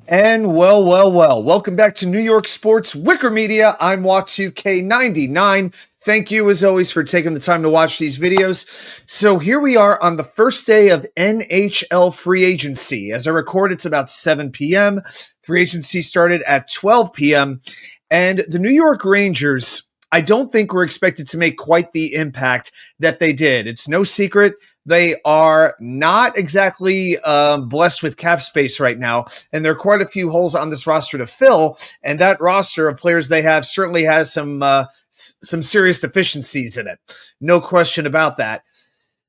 And well. Welcome back to New York Sports WickerMedia. I'm Watch2K99. Thank you, as always, for taking the time to watch these videos. So here we are on the first day of NHL free agency. As I record, it's about 7 p.m. Free agency started at 12 p.m. And the New York Rangers, I don't think were expected to make quite the impact that they did. It's no secret they are not exactly blessed with cap space right now, and there are quite a few holes on this roster to fill, and that roster of players they have certainly has some serious deficiencies in it. No question about that.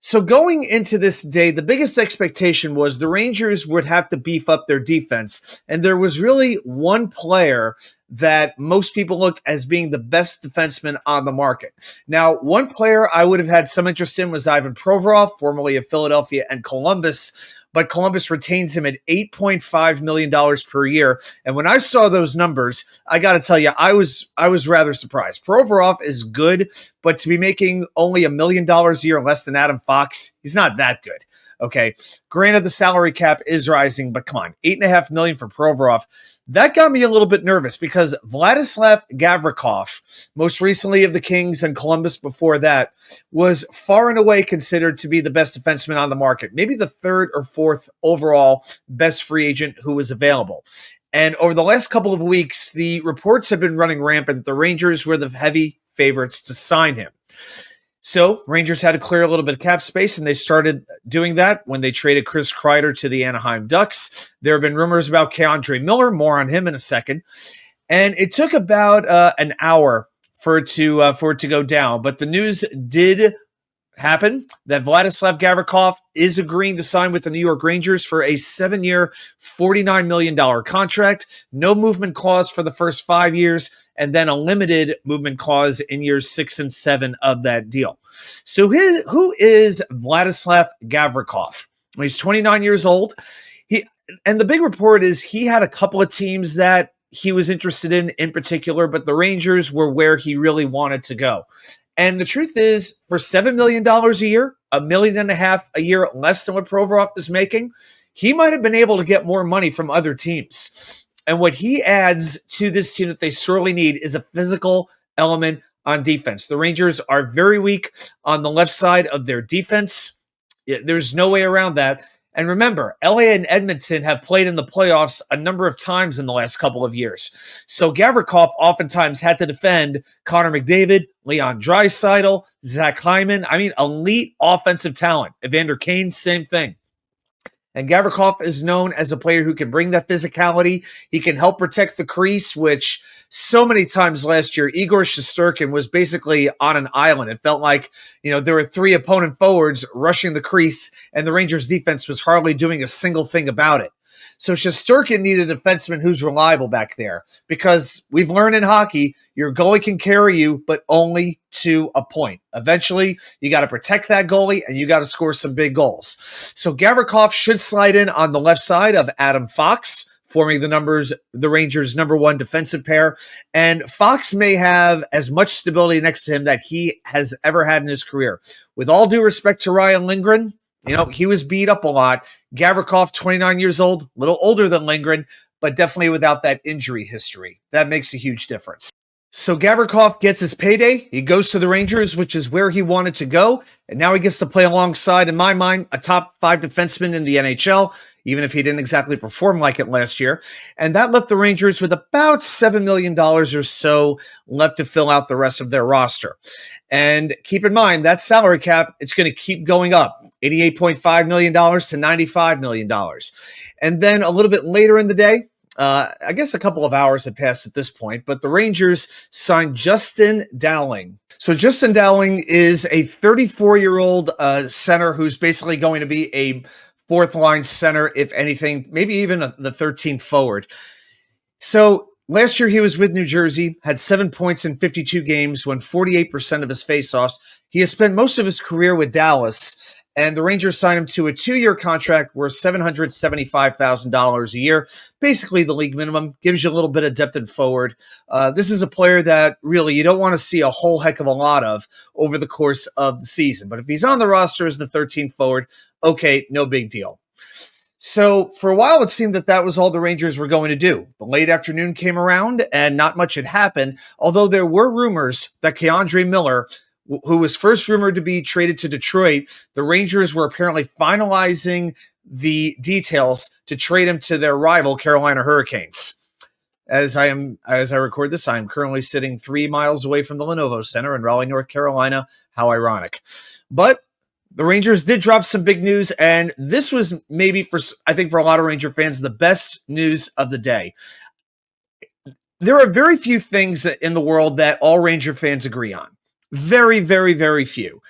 So going into this day, the biggest expectation was the Rangers would have to beef up their defense, and there was really one player that most people looked as being the best defenseman on the market. Now, one player I would have had some interest in was Ivan Provorov, formerly of Philadelphia and Columbus, but Columbus retains him at $8.5 million per year. And when I saw those numbers, I got to tell you, I was rather surprised. Provorov is good, but to be making only $1 million a year less than Adam Fox, he's not that good. Okay, granted, the salary cap is rising, but come on, $8.5 million for Provorov. That got me a little bit nervous because Vladislav Gavrikov, most recently of the Kings and Columbus before that, was far and away considered to be the best defenseman on the market, maybe the third or fourth overall best free agent who was available. And over the last couple of weeks, the reports have been running rampant. The Rangers were the heavy favorites to sign him. So Rangers had to clear a little bit of cap space, and they started doing that when they traded Chris Kreider to the Anaheim Ducks. There have been rumors about kandremiller, more on him in a second. And it took about an hour for it to go down, but the news did happen that Vladislav Gavrikov is agreeing to sign with the New York Rangers for a 7-year, $49 million contract, no movement clause for the first 5 years, and then a limited movement clause in years 6 and 7 of that deal. So who is Vladislav Gavrikov? Well, he's 29 years old. And the big report is he had a couple of teams that he was interested in particular, but the Rangers were where he really wanted to go. And the truth is, for $7 million a year, $1.5 million a year less than what Provorov is making, he might have been able to get more money from other teams. And what he adds to this team that they sorely need is a physical element on defense. The Rangers are very weak on the left side of their defense. There's no way around that. And remember, LA and Edmonton have played in the playoffs a number of times in the last couple of years. So Gavrikov oftentimes had to defend Connor McDavid, Leon Draisaitl, Zach Hyman. I mean, elite offensive talent. Evander Kane, same thing. And Gavrikov is known as a player who can bring that physicality. He can help protect the crease, which so many times last year, Igor Shesterkin was basically on an island. It felt like, there were 3 opponent forwards rushing the crease, and the Rangers defense was hardly doing a single thing about it. So Shesterkin needed a defenseman who's reliable back there, because we've learned in hockey, your goalie can carry you, but only to a point. Eventually, you got to protect that goalie, and you got to score some big goals. So Gavrikov should slide in on the left side of Adam Fox, forming the Rangers' number 1 defensive pair. And Fox may have as much stability next to him that he has ever had in his career. With all due respect to Ryan Lindgren, he was beat up a lot. Gavrikov, 29 years old, a little older than Lindgren, but definitely without that injury history. That makes a huge difference. So Gavrikov gets his payday. He goes to the Rangers, which is where he wanted to go. And now he gets to play alongside, in my mind, a top 5 defenseman in the NHL, even if he didn't exactly perform like it last year. And that left the Rangers with about $7 million or so left to fill out the rest of their roster. And keep in mind, that salary cap, it's going to keep going up, $88.5 million to $95 million. And then a little bit later in the day, I guess a couple of hours had passed at this point, but the Rangers signed Justindowling. So Justindowling is a 34-year-old center who's basically going to be a fourth-line center, if anything, maybe even the 13th forward. So last year he was with New Jersey, had 7 points in 52 games, won 48% of his faceoffs. He has spent most of his career with Dallas, and the Rangers signed him to a 2-year contract worth $775,000 a year. Basically, the league minimum gives you a little bit of depth and forward. This is a player that really you don't want to see a whole heck of a lot of over the course of the season. But if he's on the roster as the 13th forward, okay, no big deal. So for a while, it seemed that that was all the Rangers were going to do. The late afternoon came around and not much had happened, although there were rumors that Kandremiller, who was first rumored to be traded to Detroit, the Rangers were apparently finalizing the details to trade him to their rival Carolina Hurricanes. As I record this, I am currently sitting 3 miles away from the Lenovo Center in Raleigh, North Carolina. How ironic. But the Rangers did drop some big news, and this was maybe, for a lot of Ranger fans, the best news of the day. There are very few things in the world that all Ranger fans agree on. Very, very, very few.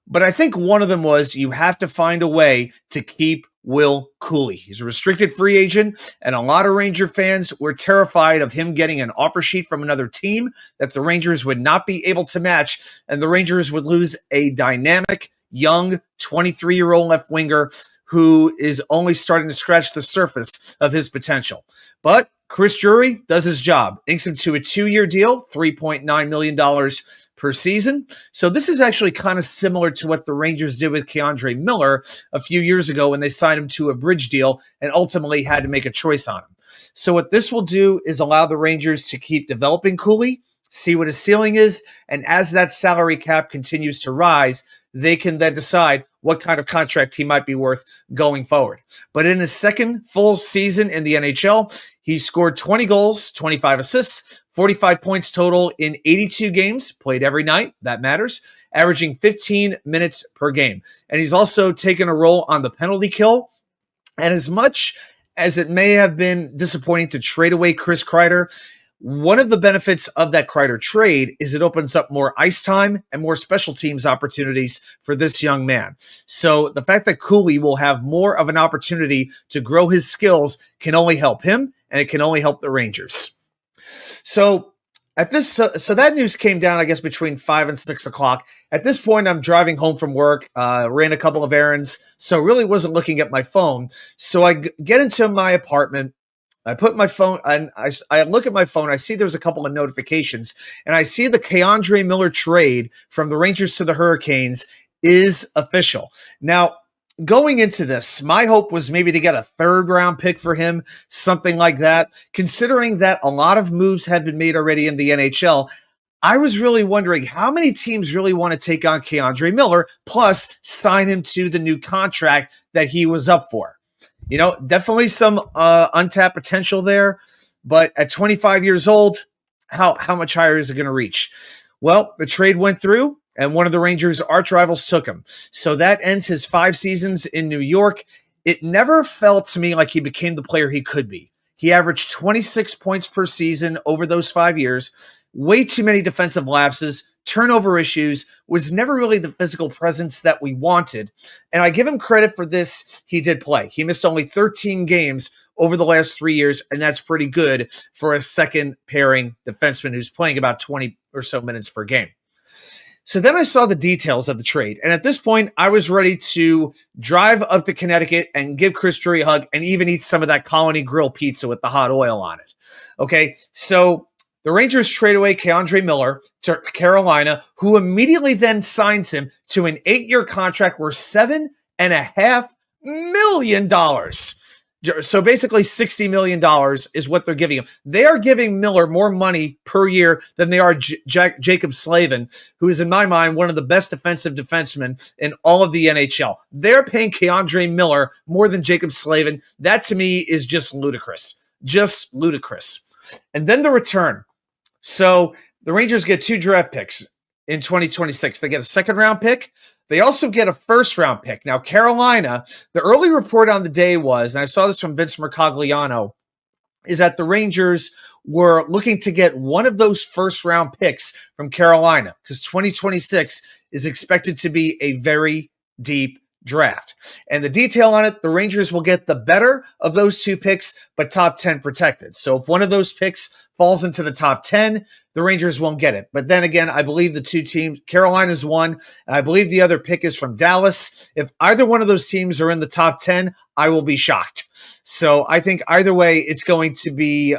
But I think one of them was you have to find a way to keep Will Cuylle. He's a restricted free agent, and a lot of Ranger fans were terrified of him getting an offer sheet from another team that the Rangers would not be able to match, and the Rangers would lose a dynamic, young 23-year-old left winger who is only starting to scratch the surface of his potential. But Chris Drury does his job, inks him to a 2-year deal, $3.9 million per season. So this is actually kind of similar to what the Rangers did with Kandremiller a few years ago when they signed him to a bridge deal and ultimately had to make a choice on him. So what this will do is allow the Rangers to keep developing Cuylle, see what his ceiling is, and as that salary cap continues to rise, they can then decide what kind of contract he might be worth going forward. But in his second full season in the NHL, he scored 20 goals, 25 assists, 45 points total in 82 games, played every night, that matters, averaging 15 minutes per game. And he's also taken a role on the penalty kill. And as much as it may have been disappointing to trade away Chriskreider, one of the benefits of that Kreider trade is it opens up more ice time and more special teams opportunities for this young man. So the fact that Cuylle will have more of an opportunity to grow his skills can only help him, and it can only help the Rangers. So that news came down, I guess, between 5 and 6 o'clock. At this point, I'm driving home from work, ran a couple of errands, so really wasn't looking at my phone. So I get into my apartment. I put my phone, and I look at my phone. I see there's a couple of notifications, and I see the Kandremiller trade from the Rangers to the Hurricanes is official. Now, going into this, my hope was maybe to get a 3rd-round pick for him, something like that. Considering that a lot of moves had been made already in the NHL, I was really wondering how many teams really want to take on Kandremiller, plus sign him to the new contract that he was up for. You know, definitely some untapped potential there, but at 25 years old, how much higher is it going to reach? Well, the trade went through, and one of the Rangers' arch rivals took him. So that ends his 5 seasons in New York. It never felt to me like he became the player he could be. He averaged 26 points per season over those 5 years, way too many defensive lapses, turnover issues, was never really the physical presence that we wanted. And I give him credit for this. He did play. He missed only 13 games over the last 3 years, and that's pretty good for a second pairing defenseman who's playing about 20 or so minutes per game. So then I saw the details of the trade. And at this point, I was ready to drive up to Connecticut and give Chris Drury a hug and even eat some of that Colony Grill pizza with the hot oil on it. Okay, so the Rangers trade away Kandremiller to Carolina, who immediately then signs him to an 8-year contract worth $7.5 million. So basically $60 million is what they're giving him. They are giving Miller more money per year than they are Jacob Slavin, who is in my mind one of the best defensive defensemen in all of the NHL. They're paying Kandremiller more than Jacob Slavin. That to me is just ludicrous. Just ludicrous. And then the return. So the Rangers get 2 draft picks in 2026. They get a 2nd-round pick. They also get a 1st-round pick. Now, Carolina, the early report on the day was, and I saw this from Vince Mercogliano, is that the Rangers were looking to get one of those 1st-round picks from Carolina because 2026 is expected to be a very deep draft. And the detail on it, the Rangers will get the better of those 2 picks, but top 10 protected. So if one of those picks falls into the top 10, the Rangers won't get it. But then again, I believe the 2 teams, Carolina's one, and I believe the other pick is from Dallas. If either one of those teams are in the top 10, I will be shocked. So I think either way, it's going to be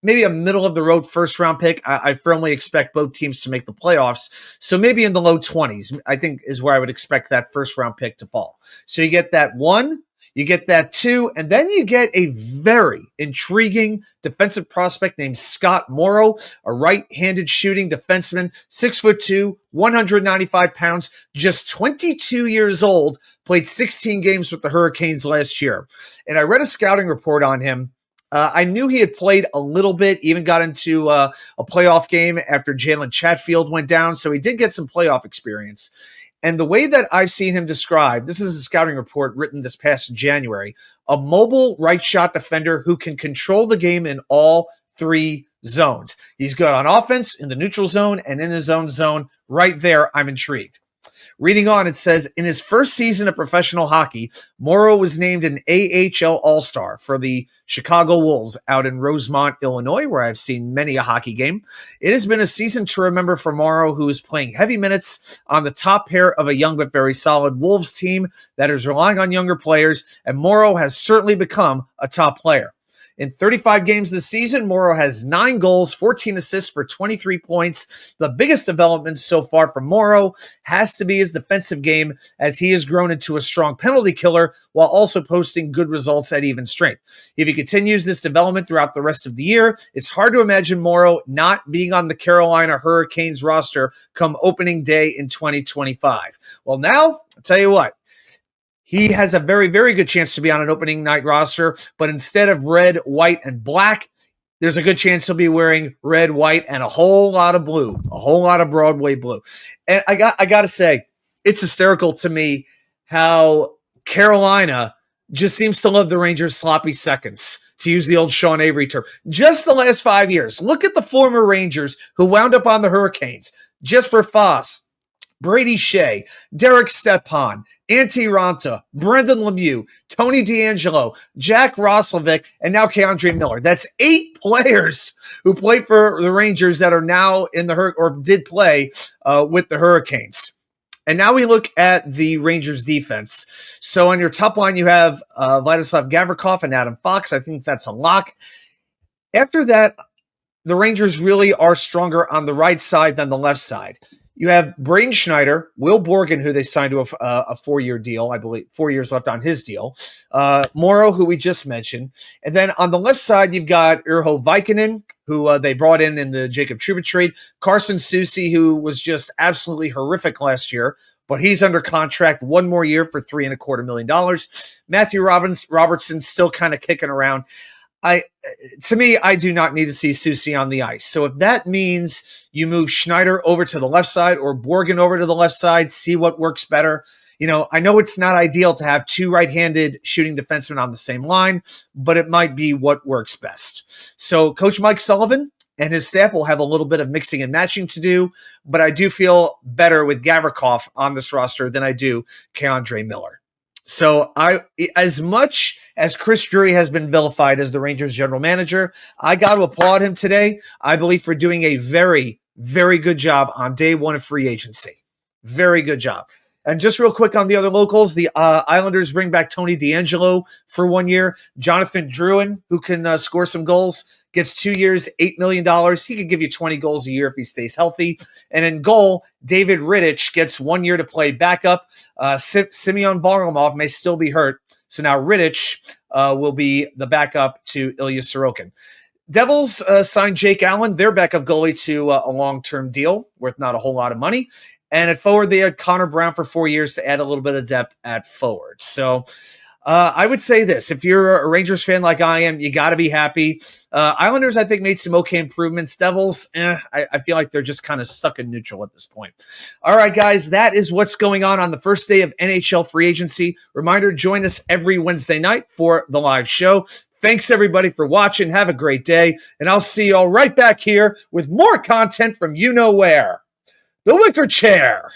maybe a middle-of-the-road 1st-round pick. I firmly expect both teams to make the playoffs. So maybe in the low 20s, I think, is where I would expect that 1st-round pick to fall. So you get that 1, You get that too, and then you get a very intriguing defensive prospect named Scott Morrow, a right-handed shooting defenseman, 6'2", 195 pounds, just 22 years old, played 16 games with the Hurricanes last year. And I read a scouting report on him. I knew he had played a little bit, even got into a playoff game after Jalen Chatfield went down, so he did get some playoff experience. And the way that I've seen him described, this is a scouting report written this past January, a mobile right shot defender who can control the game in all three zones. He's good on offense, in the neutral zone, and in his own zone. Right there, I'm intrigued. Reading on, it says, in his first season of professional hockey, Morrow was named an AHL All-Star for the Chicago Wolves out in Rosemont, Illinois, where I've seen many a hockey game. It has been a season to remember for Morrow, who is playing heavy minutes on the top pair of a young but very solid Wolves team that is relying on younger players, and Morrow has certainly become a top player. In 35 games this season, Morrow has 9 goals, 14 assists for 23 points. The biggest development so far for Morrow has to be his defensive game, as he has grown into a strong penalty killer while also posting good results at even strength. If he continues this development throughout the rest of the year, it's hard to imagine Morrow not being on the Carolina Hurricanes roster come opening day in 2025. Well, now, I'll tell you what. He has a very, very good chance to be on an opening night roster, but instead of red, white, and black, there's a good chance he'll be wearing red, white, and a whole lot of blue, a whole lot of Broadway blue. And I got to say, it's hysterical to me how Carolina just seems to love the Rangers' sloppy seconds, to use the old Sean Avery term. Just the last 5 years. Look at the former Rangers who wound up on the Hurricanes. Jesper Foss, Brady Shea, Derek Stepan, Antti Ranta, Brendan Lemieux, Tony DeAngelo, Jack Roslovic, and now Kandremiller. That's 8 players who play for the Rangers that are now in the or did play with the Hurricanes. And now we look at the Rangers defense. So on your top line, you have Vladislav Gavrikov and Adam Fox. I think that's a lock. After that, the Rangers really are stronger on the right side than the left side. You have Braden Schneider, Will Borgen, who they signed to a 4-year deal, I believe, 4 years left on his deal. Morrow, who we just mentioned. And then on the left side, you've got Urho Vikinen, who they brought in the Jacob Trouba trade. Carson Soucy, who was just absolutely horrific last year, but he's under contract 1 more year for $3.25 million. Matthew Robertson still kind of kicking around. To me, I do not need to see Soucy on the ice. So if that means you move Schneider over to the left side or Borgen over to the left side, see what works better. You know, I know it's not ideal to have 2 right-handed shooting defensemen on the same line, but it might be what works best. So Coach Mike Sullivan and his staff will have a little bit of mixing and matching to do, but I do feel better with Gavrikov on this roster than I do Kandremiller. So as much as Chris Drury has been vilified as the Rangers general manager, I got to applaud him today. I believe for doing a very, very good job on day 1 of free agency. Very good job. And just real quick on the other locals, the Islanders bring back Tony DeAngelo for 1 year. Jonathan Drouin, who can score some goals, gets 2 years, $8 million. He could give you 20 goals a year if he stays healthy. And in goal, David Rittich gets 1 year to play backup. Simeon Varlamov may still be hurt. So now Rittich will be the backup to Ilya Sorokin. Devils signed Jake Allen, their backup goalie, to a long-term deal worth not a whole lot of money. And at forward, they had Connor Brown for 4 years to add a little bit of depth at forward. So I would say this. If you're a Rangers fan like I am, you got to be happy. Islanders, I think, made some okay improvements. Devils, I feel like they're just kind of stuck in neutral at this point. All right, guys, that is what's going on the first day of NHL free agency. Reminder, join us every Wednesday night for the live show. Thanks, everybody, for watching. Have a great day. And I'll see you all right back here with more content from you know where. The Wicker Chair.